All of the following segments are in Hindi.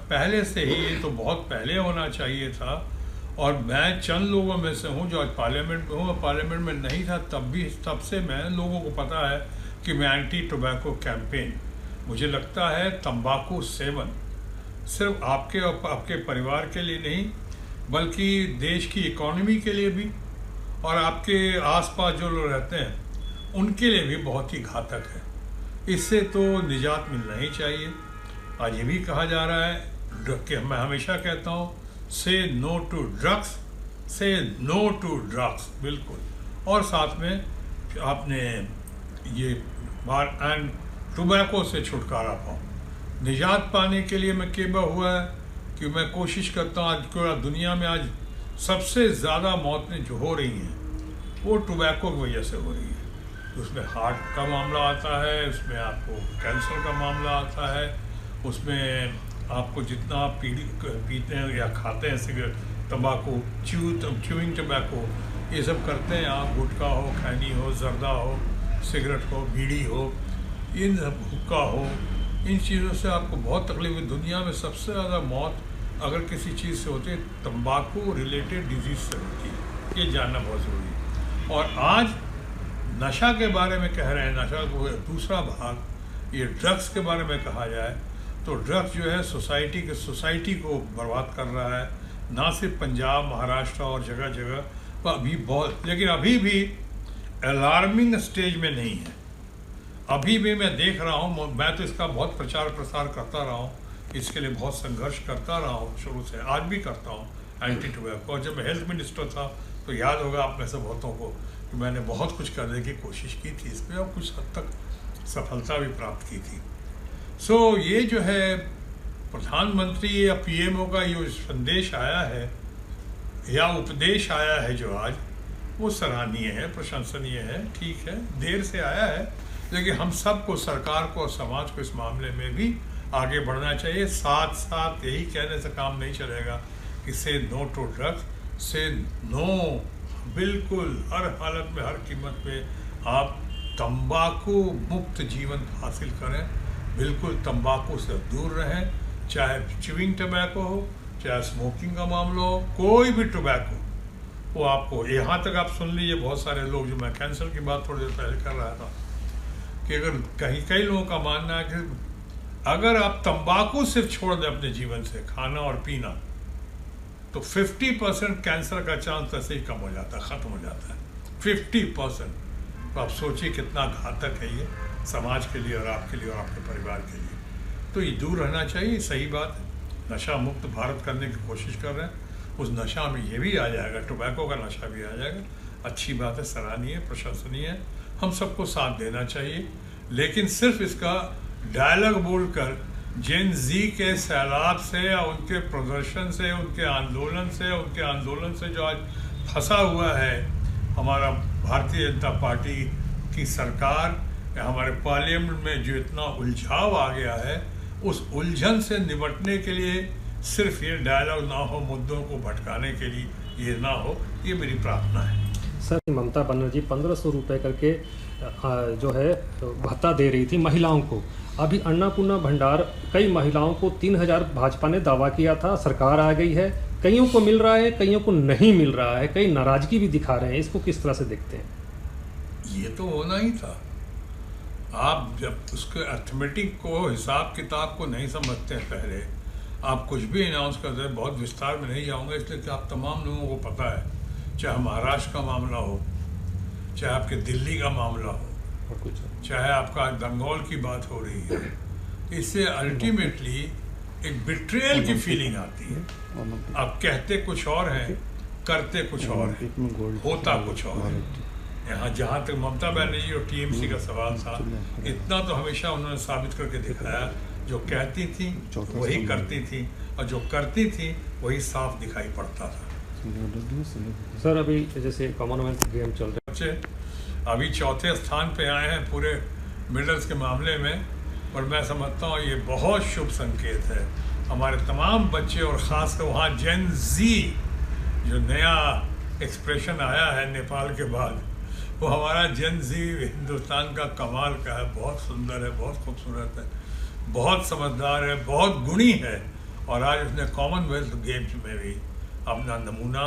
पहले से ही, ये तो बहुत पहले होना चाहिए था। और मैं चंद लोगों में से हूँ जो आज पार्लियामेंट में हूँ, और पार्लियामेंट में नहीं था तब से मैं लोगों को पता है कि मैं एंटी टोबैको कैंपेन, मुझे लगता है तंबाकू सेवन सिर्फ आपके और आपके परिवार के लिए नहीं, बल्कि देश की इकोनॉमी के लिए भी और आपके आसपास जो लोग रहते हैं उनके लिए भी बहुत ही घातक है। इससे तो निजात मिलना ही चाहिए। आज ये भी कहा जा रहा है कि मैं हमेशा कहता हूँ, से नो टू ड्रग्स, से नो टू ड्रग्स, बिल्कुल। और साथ में आपने ये बार एंड टोबैको से छुटकारा पाओ। निजात पाने के लिए मैं केबा हुआ है कि मैं कोशिश करता हूँ, आज पूरा दुनिया में आज सबसे ज़्यादा मौतें जो हो रही हैं वो टोबैको की वजह से हो रही है। उसमें हार्ट का मामला आता है, उसमें आपको कैंसर का मामला आता है, उसमें आपको जितना आप पीते हैं या खाते हैं सिगरेट, तंबाकू, च्यूइंग टोबैको, ये सब करते हैं आप, गुटखा हो, खैनी हो, जर्दा हो, सिगरेट हो, बीड़ी हो, इन हुक्का हो, इन चीज़ों से आपको बहुत तकलीफ है। दुनिया में सबसे ज़्यादा मौत अगर किसी चीज़ से होती है तंबाकू रिलेटेड डिजीज़ से होती है, ये जानना बहुत ज़रूरी है। और आज नशा के बारे में कह रहे हैं, नशा को दूसरा भाग ये ड्रग्स के बारे में कहा जाए तो ड्रग्स जो है सोसाइटी को बर्बाद कर रहा है, ना सिर्फ पंजाब, महाराष्ट्र और जगह जगह अभी बहुत, लेकिन अभी भी अलार्मिंग स्टेज में नहीं है। अभी भी मैं देख रहा हूँ, मैं तो इसका बहुत प्रचार प्रसार करता रहा हूँ, इसके लिए बहुत संघर्ष करता रहा हूँ शुरू से, आज भी करता हूँ एंटी टोबैको। और जब मैं हेल्थ मिनिस्टर था तो याद होगा आप में से बहुतों को कि मैंने बहुत कुछ करने की कोशिश की थी इस पर और कुछ हद तक सफलता भी प्राप्त की थी। सो ये जो है प्रधानमंत्री या पीएमओ का ये संदेश आया है या उपदेश आया है जो आज, वो सराहनीय है, प्रशंसनीय है, ठीक है, देर से आया है, लेकिन हम सबको, सरकार को और समाज को इस मामले में भी आगे बढ़ना चाहिए। साथ साथ यही कहने से काम नहीं चलेगा कि से नो टू ड्रग्स, से नो, बिल्कुल हर हालत में, हर कीमत पे आप तंबाकू मुक्त जीवन हासिल करें, बिल्कुल तंबाकू से दूर रहें, चाहे च्यूइंग टोबैको हो, चाहे स्मोकिंग का मामला हो, कोई भी टोबैको वो आपको, यहाँ तक आप सुन लीजिए, बहुत सारे लोग, जो मैं कैंसर की बात थोड़ी देर पहले कर रहा था, कि अगर कई लोगों का मानना है कि अगर आप तंबाकू सिर्फ छोड़ दें अपने जीवन से, खाना और पीना, तो 50% कैंसर का चांस ऐसे ही कम हो जाता है, ख़त्म हो जाता है, 50%। तो आप सोचिए कितना घातक है ये समाज के लिए और आपके लिए और आपके परिवार के लिए। तो ये दूर रहना चाहिए, सही बात है। नशा मुक्त भारत करने की कोशिश कर रहे हैं, उस नशा में ये भी आ जाएगा, टोबैको का नशा भी आ जाएगा, अच्छी बात है, सराहनीय, प्रशंसनीय है, हम सबको साथ देना चाहिए। लेकिन सिर्फ इसका डायलॉग बोलकर जेन जी के सैलाब से या उनके प्रदर्शन से, उनके आंदोलन से जो आज फंसा हुआ है हमारा भारतीय जनता पार्टी की सरकार या हमारे पार्लियामेंट में, जो इतना उलझाव आ गया है, उस उलझन से निपटने के लिए सिर्फ ये डायलॉग ना हो, मुद्दों को भटकाने के लिए ये ना हो, ये मेरी प्रार्थना है। सर, ममता बनर्जी 1500 रुपये करके जो है भत्ता दे रही थी महिलाओं को। अभी अन्नपूर्णा भंडार कई महिलाओं को 3000 भाजपा ने दावा किया था, सरकार आ गई है, कईयों को मिल रहा है, कईयों को नहीं मिल रहा है, कई नाराजगी भी दिखा रहे हैं, इसको किस तरह से देखते हैं? ये तो होना ही था। आप जब उसके अर्थमेटिक को, हिसाब किताब को नहीं समझते हैं, पहले आप कुछ भी अनाउंस करते हैं, बहुत विस्तार में नहीं जाऊंगा इसलिए कि आप तमाम लोगों को पता है, चाहे महाराष्ट्र का मामला हो, चाहे आपके दिल्ली का मामला हो, चाहे आपका बंगाल की बात हो रही है, इससे अल्टीमेटली एक बिट्रेयल की फीलिंग आती है। आप कहते कुछ और हैं, करते कुछ और हैं, होता कुछ और है। यहाँ जहाँ तक ममता बनर्जी और टीएमसी का सवाल था, इतना तो हमेशा उन्होंने साबित करके दिखाया, जो कहती थी वही करती थी, और जो करती थी वही साफ दिखाई पड़ता था। सर, अभी जैसे कॉमनवेल्थ गेम चल रहे हैं, अभी चौथे स्थान पे आए हैं पूरे मेडल्स के मामले में, और मैं समझता हूँ ये बहुत शुभ संकेत है। हमारे तमाम बच्चे, और ख़ास कर वहाँ जेन जी जो नया एक्सप्रेशन आया है नेपाल के बाद, वो हमारा जेन जी हिंदुस्तान का कमाल का है, बहुत सुंदर है, बहुत खूबसूरत है, बहुत समझदार है, बहुत गुणी है, और आज उसने कॉमनवेल्थ गेम्स में भी अपना नमूना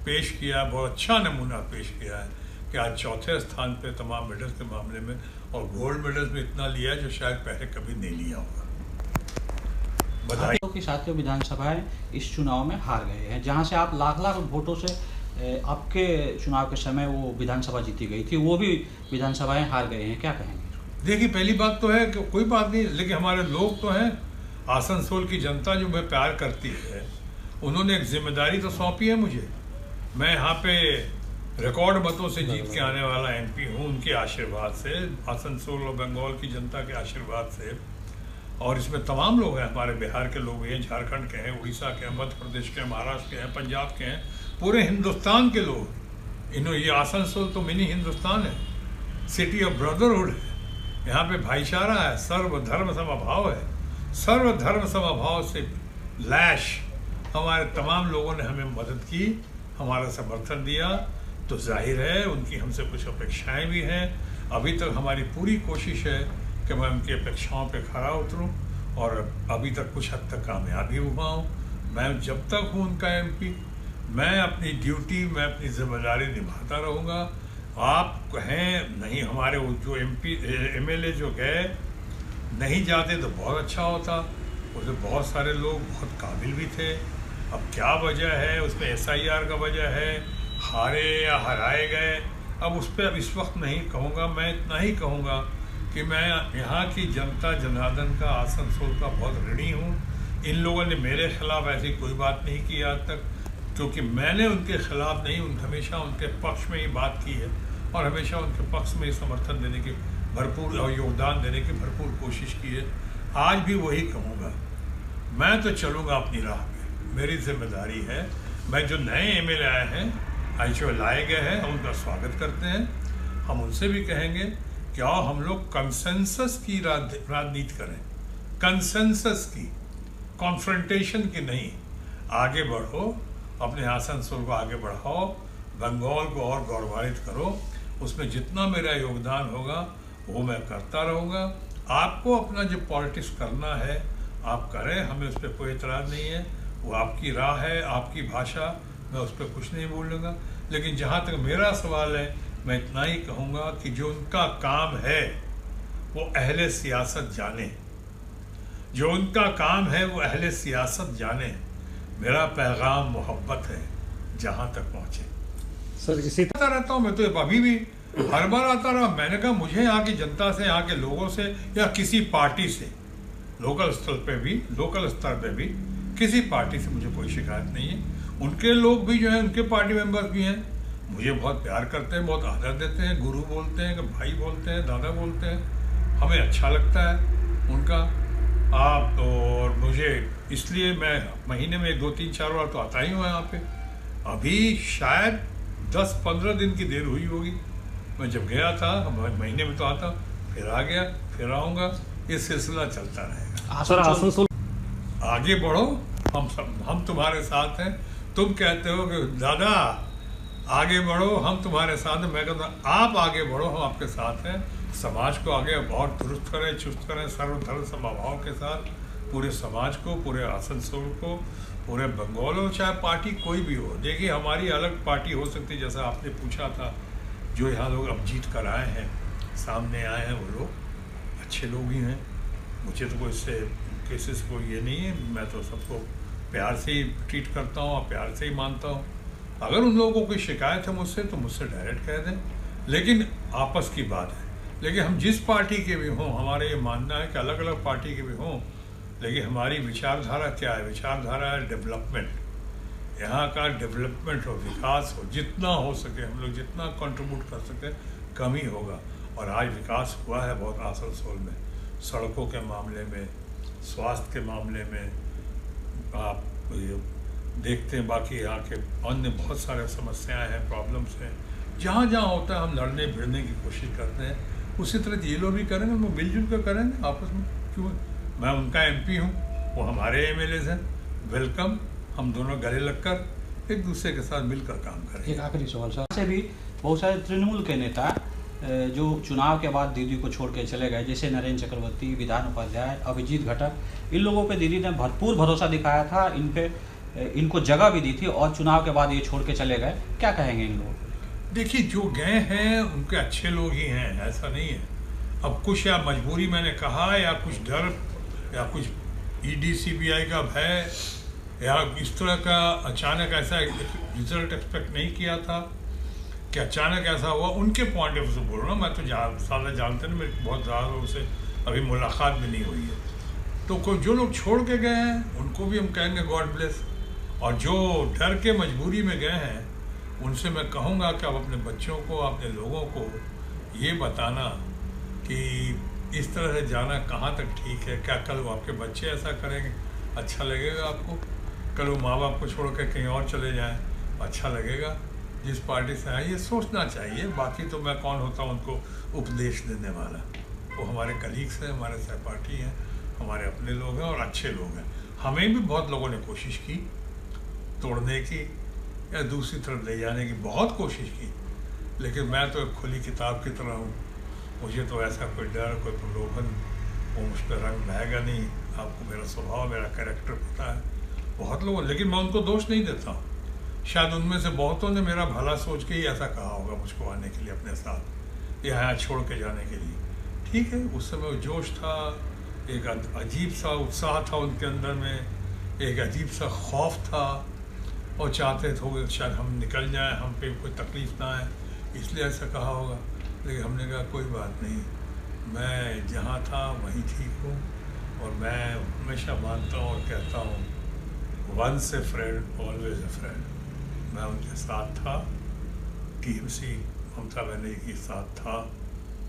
पेश किया, बहुत अच्छा नमूना पेश किया है कि आज चौथे स्थान पे तमाम मेडल्स के मामले में, और गोल्ड मेडल्स में इतना लिया जो शायद पहले कभी नहीं लिया होगा। बधाई। की साथियों विधानसभाएं इस चुनाव में हार गए हैं, जहां से आप लाख लाख वोटों से आपके चुनाव के समय वो विधानसभा जीती गई थी, वो भी विधानसभाएं हार गए हैं, क्या कहेंगे? देखिए, पहली बात तो है कि कोई बात नहीं, लेकिन हमारे लोग तो हैं, आसनसोल की जनता जो मैं प्यार करती है, उन्होंने एक जिम्मेदारी तो सौंपी है मुझे। मैं यहाँ पे रिकॉर्ड मतों से जीत के आने वाला MP हूँ, उनके आशीर्वाद से, आसनसोल और बंगाल की जनता के आशीर्वाद से। और इसमें तमाम लोग हैं, हमारे बिहार के लोग हैं, झारखंड के हैं, उड़ीसा के हैं, मध्य प्रदेश के हैं, महाराष्ट्र के हैं, पंजाब के हैं, पूरे हिंदुस्तान के लोग। ये आसनसोल तो मिनी हिंदुस्तान है, सिटी ऑफ ब्रदरहुड है। यहाँ पे भाईचारा है, सर्वधर्म समभाव है। सर्वधर्म समभाव से लैश हमारे तमाम लोगों ने हमें मदद की, हमारा समर्थन दिया, तो जाहिर है उनकी हमसे कुछ अपेक्षाएं भी हैं। अभी तक हमारी पूरी कोशिश है कि मैं उनकी अपेक्षाओं पे खरा उतरूं, और अभी तक कुछ हद तक कामयाबी हुआ हूँ। मैं जब तक हूँ उनका MP, मैं अपनी ड्यूटी, मैं अपनी जिम्मेदारी निभाता रहूँगा। आप कहें नहीं, हमारे जो MLA जो गए नहीं जाते तो बहुत अच्छा होता, उसमें बहुत सारे लोग बहुत काबिल भी थे। अब क्या वजह है उसमें, SIR का वजह है, हारे या हराए गए, अब उस पर अब इस वक्त नहीं कहूँगा। मैं इतना ही कहूँगा कि मैं यहाँ की जनता जनार्दन का, आसनसोल का बहुत ऋणी हूँ। इन लोगों ने मेरे खिलाफ ऐसी कोई बात नहीं की आज तक, क्योंकि मैंने उनके खिलाफ नहीं, हमेशा उनके पक्ष में ही बात की है, और हमेशा उनके पक्ष में ही समर्थन देने की भरपूर और योगदान देने की भरपूर कोशिश की है। आज भी वही कहूँगा, मैं तो चलूँगा अपनी राह पे, मेरी जिम्मेदारी है। मैं जो नए MLA आए हैं, जो लाए गए हैं, हम उनका स्वागत करते हैं। हम उनसे भी कहेंगे कि आओ हम लोग कंसेंसस की राजनीति करें, कंसेंसस की, कॉन्फ्रंटेशन की नहीं। आगे बढ़ो, अपने आसनसोल को आगे बढ़ाओ, बंगाल को और गौरवान्वित करो। उसमें जितना मेरा योगदान होगा वो मैं करता रहूँगा। आपको अपना जो पॉलिटिक्स करना है आप करें, हमें उस पर कोई एतराज़ नहीं है। वो आपकी राह है, आपकी भाषा, मैं उस पर कुछ नहीं बोलूँगा। लेकिन जहाँ तक मेरा सवाल है, मैं इतना ही कहूँगा कि जो उनका काम है वो अहले सियासत जाने, जो उनका काम है वो अहले सियासत जाने। मेरा पैगाम मोहब्बत है, जहाँ तक पहुँचे। सर इसी आता रहता हूँ मैं, तो अभी भी हर बार आता रहा। मैंने कहा मुझे यहाँ की जनता से, यहाँ के लोगों से, या किसी पार्टी से, लोकल स्तर पे भी किसी पार्टी से मुझे कोई शिकायत नहीं है। उनके लोग भी जो हैं, उनके पार्टी मेंबर्स भी हैं, मुझे बहुत प्यार करते हैं, बहुत आदर देते हैं, गुरु बोलते हैं, भाई बोलते हैं, दादा बोलते हैं। हमें अच्छा लगता है उनका। आप और मुझे, इसलिए मैं महीने में 2, 3, 4 बार तो आता ही हूँ यहाँ पे। अभी शायद 10-15 दिन की देर हुई होगी। मैं जब गया था महीने में तो आता, फिर आ गया, फिर आऊँगा। ये सिलसिला चलता रहेगा। सर आसनसोल आगे बढ़ो, हम तुम्हारे साथ हैं। तुम कहते हो कि दादा आगे बढ़ो, हम तुम्हारे साथ हैं। मैं कहता हूँ आप आगे बढ़ो, हम आपके साथ हैं। समाज को आगे बहुत दुरुस्त करें, चुस्त करें, सर्वधर्म समभाव के साथ पूरे समाज को, पूरे आसनसोल को, पूरे बंगाल हो, चाहे पार्टी कोई भी हो। देखिए, हमारी अलग पार्टी हो सकती है, जैसा आपने पूछा था। जो यहाँ लोग अब जीत कर आए हैं, सामने आए हैं, वो लोग अच्छे लोग ही हैं। मुझे तो कोई इससे केसेस कोई ये नहीं है। मैं तो सबको प्यार से ही ट्रीट करता हूँ और प्यार से ही मानता हूँ। अगर उन लोगों को कोई शिकायत है मुझसे, तो मुझसे डायरेक्ट कह दें, लेकिन आपस की बात है। लेकिन हम जिस पार्टी के भी हों, हमारे ये मानना है कि अलग अलग पार्टी के भी हों, लेकिन हमारी विचारधारा क्या है? विचारधारा है डेवलपमेंट। यहाँ का डेवलपमेंट हो, विकास हो, जितना हो सके हम लोग जितना कंट्रीब्यूट कर सके कम ही होगा। और आज विकास हुआ है बहुत आसनसोल में, सड़कों के मामले में, स्वास्थ्य के मामले में, आप देखते हैं। बाकी यहाँ के अन्य बहुत सारे समस्याएं हैं, प्रॉब्लम्स हैं। जहाँ जहाँ होता है हम लड़ने भिड़ने की कोशिश करते हैं। उसी तरह ये लोग भी करेंगे, वो मिलजुल कर करेंगे आपस में। क्यों? मैं उनका MP हूँ, वो हमारे MLAs हैं। वेलकम। हम दोनों गले लगकर एक दूसरे के साथ मिलकर काम करें। एक आखिरी सवाल सर से भी, बहुत सारे तृणमूल के नेता जो चुनाव के बाद दीदी को छोड़ के चले गए, जैसे नरेंद्र चक्रवर्ती, विधान उपाध्याय, अभिजीत घटक, इन लोगों पे दीदी ने भरपूर भरोसा दिखाया था, इनको जगह भी दी थी और चुनाव के बाद ये छोड़ के चले गए, क्या कहेंगे इन लोगों को? देखिए, जो गए हैं उनके अच्छे लोग ही हैं, ऐसा नहीं है। अब कुछ या मजबूरी मैंने कहा, या कुछ डर, या कुछ ईडी सीबीआई का भय, या इस तरह का अचानक ऐसा रिजल्ट एक्सपेक्ट नहीं किया था कि अचानक ऐसा हुआ, उनके पॉइंट ऑफ व्यू से बोल रहा हूँ। मैं तो सारा जानते हैं, मेरी बहुत ज़्यादा लोगों से अभी मुलाकात भी नहीं हुई है। तो जो लोग छोड़ के गए हैं उनको भी हम कहेंगे गॉड ब्लेस, और जो डर के मजबूरी में गए हैं उनसे मैं कहूँगा कि आप अपने बच्चों को, अपने लोगों को ये बताना कि इस तरह से जाना कहाँ तक ठीक है। क्या कल वो आपके बच्चे ऐसा करेंगे, अच्छा लगेगा आपको? कल वो माँ बाप को छोड़ कर कहीं और चले जाएं, अच्छा लगेगा? जिस पार्टी से आए ये सोचना चाहिए। बाकी तो मैं कौन होता हूँ उनको उपदेश देने वाला? वो हमारे कलीग्स हैं, हमारे सहपाठी हैं, हमारे अपने लोग हैं और अच्छे लोग हैं। हमें भी बहुत लोगों ने कोशिश की तोड़ने की या दूसरी तरफ ले जाने की, बहुत कोशिश की, लेकिन मैं तो एक खुली किताब की तरह हूँ। मुझे तो ऐसा कोई डर, कोई प्रलोभन, वो मुझ पर रंग बहेगा नहीं। आपको मेरा स्वभाव, मेरा कैरेक्टर पता है बहुत लोगों, लेकिन मैं उनको दोष नहीं देता हूँ। शायद उनमें से बहुतों ने मेरा भला सोच के ही ऐसा कहा होगा मुझको आने के लिए अपने साथ, यहाँ छोड़ के जाने के लिए। ठीक है, उस समय जोश था, एक अजीब सा उत्साह था उनके अंदर में, एक अजीब सा खौफ था, और चाहते थे शायद हम निकल जाएं, हम पे कोई तकलीफ ना आए, इसलिए ऐसा कहा होगा। लेकिन हमने कहा कोई बात नहीं, मैं जहाँ था वहीं ठीक हूँ, और मैं हमेशा मानता हूँ और कहता हूँ, once a friend always a friend. मैं उनके साथ था, टीएमसी ममता बनर्जी के साथ था,